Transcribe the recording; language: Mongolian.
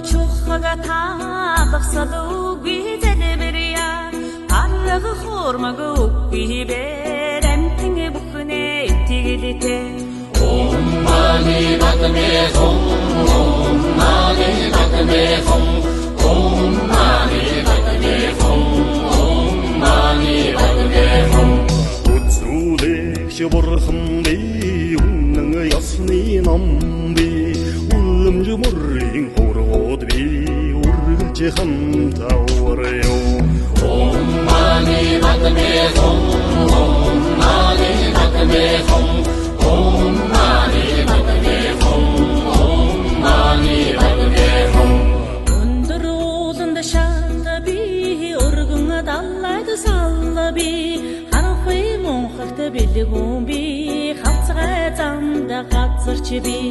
чухага таалгасалу гизэлбэрия арга хормага үгибэр амтингэ бүхнэ итгэлэтэй Om mani padme hum Om mani padme hum Om mani padme hum Om mani padme hum Үзүүлэгч бурхан би үнэн ёсны ном би үлэмж мөрийн хургууд би үргэлж хамтааварё Om mani padme hum Om mani padme hum Om mani padme hum Om mani padme hum өндөр ууланд шалга би өргөн даллайд салла би харахуй монхогт бэлгүүн би хавцгай замда газарч би